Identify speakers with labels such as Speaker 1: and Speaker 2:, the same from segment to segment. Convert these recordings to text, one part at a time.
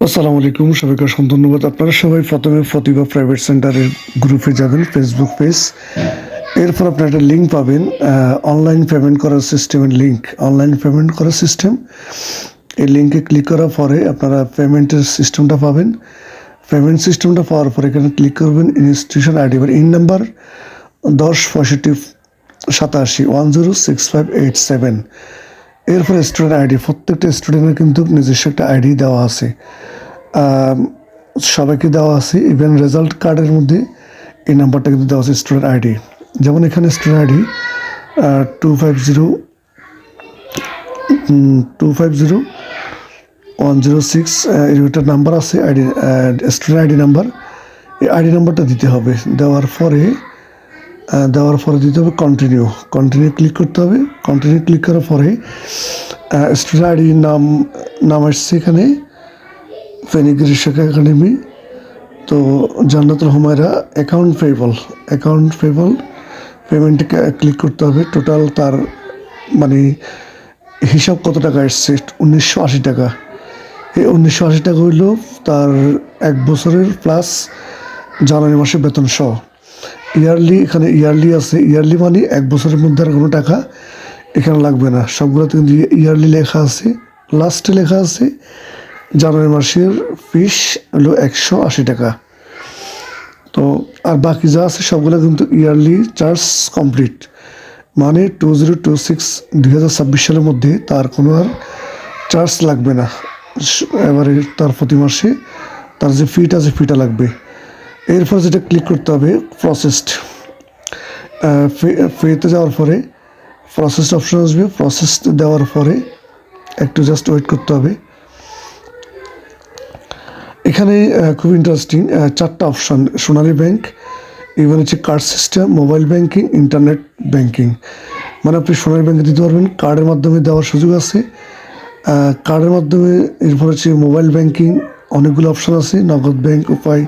Speaker 1: আসসালামু আলাইকুম, সবাইকে অসংখ্য ধন্যবাদ। আপনারা সবাই প্রথমে প্রতিভা প্রাইভেট সেন্টারের গ্রুপে যাবেন, ফেসবুক পেজ। এরপর আপনারা একটা লিঙ্ক পাবেন, অনলাইন পেমেন্ট করার সিস্টেমের লিঙ্ক, অনলাইন পেমেন্ট করার সিস্টেম। এই লিঙ্কে ক্লিক করার পরে আপনারা পেমেন্টের সিস্টেমটা পাবেন। পেমেন্ট সিস্টেমটা পাওয়ার পরে এখানে ক্লিক করবেন ইনস্টিটিউশন আইডি বা ইন নাম্বার 106587 এরপরে স্টুডেন্ট আইডি। প্রত্যেকটা স্টুডেন্টের কিন্তু নিজস্ব একটা আইডি দেওয়া আছে, সবাইকে দেওয়া আছে। ইভেন রেজাল্ট কার্ডের মধ্যে এই নাম্বারটা কিন্তু দেওয়া আছে, স্টুডেন্ট আইডি। যেমন এখানে স্টুডেন্ট আইডি 250106 এটার নাম্বার আছে, আইডি স্টুডেন্ট আইডি নাম্বার। এই আইডি নাম্বারটা দিতে হবে। দেওয়ার পরে দিতে হবে কন্টিনিউ ক্লিক করতে হবে। কন্টিনিউ ক্লিক করার পরে স্টুডেন্ট আইডি নাম আসছে এখানে ফেনীগিরি শিক্ষা একাডেমি। তো জান্নাতুল হুমায়রা অ্যাকাউন্ট পেয়েবল পেমেন্টে ক্লিক করতে হবে। টোটাল তার মানে হিসাব কত টাকা এসছে, 1980 টাকা। এই 1980 টাকা হইল তার এক বছরের প্লাস জানুয়ারি মাসের বেতন সহ। ইয়ারলি এখানে ইয়ারলি আছে, ইয়ারলি মানে এক বছরের মধ্যে আর কোনো টাকা এখানে লাগবে না। সবগুলোতে কিন্তু ইয়ারলি লেখা আছে। লাস্টে লেখা আছে জানুয়ারি মাসের ফিস হলো 180 টাকা। তো আর বাকি যা আছে সবগুলো কিন্তু ইয়ারলি চার্জ কমপ্লিট, মানে 2026 সালের মধ্যে তার কোনো আর চার্জ লাগবে না। এবারে তার প্রতি মাসে তার যে ফিটা আছে ফিটা লাগবে। এরপর যেটা ক্লিক করতে হবে প্রসেসড, ফেতে যাওয়ার পরে প্রসেসড অপশন আসবে। প্রসেসড দেওয়ার পরে একটু জাস্ট ওয়েট করতে হবে। এখানে খুব ইন্টারেস্টিং 4টা অপশন, সোনালী ব্যাংক, ইভেন হচ্ছে card system, mobile banking, internet banking. মানে আপনি সোনালী ব্যাংকে দিতে পারবেন, কার্ডের মাধ্যমে দেওয়ার সুযোগ আছে। কার্ডের মাধ্যমে এরপর হচ্ছে মোবাইল ব্যাংকিং, অনেকগুলো অপশন আছে, নগদ ব্যাংক উপায়।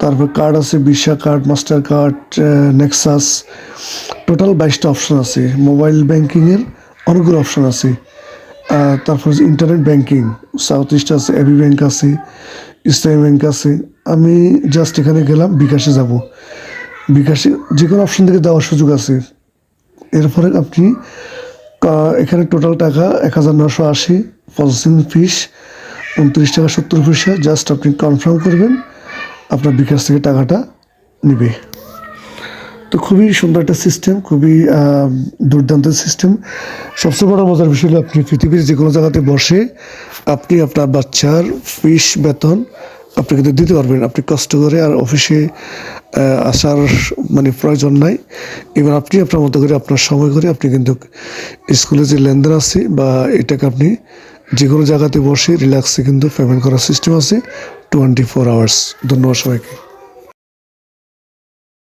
Speaker 1: তারপর কার্ড আছে Visa card, Mastercard, Nexus. Total 22টা অপশন আছে। মোবাইল ব্যাংকিংয়ের অনেকগুলো অপশন আছে। তারপর ইন্টারনেট ব্যাংকিং, সাউথ ইস্ট আছে, এবি ব্যাংক আছে, ইসলামী ব্যাংক আছে। আমি জাস্ট এখানে গেলাম, বিকাশে যাব। বিকাশে যে কোনো অপশন থেকে দেওয়ার সুযোগ আছে। এরপরে আপনি এখানে টোটাল টাকা 1980, প্রসেসিং ফিস 29 টাকা 70 পয়সা। জাস্ট আপনি কনফার্ম করবেন, আপনার বিকাশ থেকে টাকাটা নেবে। তো খুবই সুন্দর একটা সিস্টেম, খুবই দুর্দান্ত সিস্টেম। সবচেয়ে বড় মজার বিষয় হলো আপনি পৃথিবীর যে কোনো জায়গাতে বসে আপনি আপনার বাচ্চার ফিস বেতন আপনি কিন্তু দিতে পারবেন। আপনি কষ্ট করে আর অফিসে আসার মানে প্রয়োজন নাই। এবার আপনি আপনার মতো করে আপনার সময় করে আপনি কিন্তু স্কুলে যে লেনদেন আছে বা এটাকে আপনি যে কোনো জায়গাতে বসে রিল্যাক্সে কিন্তু পেমেন্ট করার সিস্টেম আছে 24 আওয়ার্স। ধন্যবাদ সবাইকে।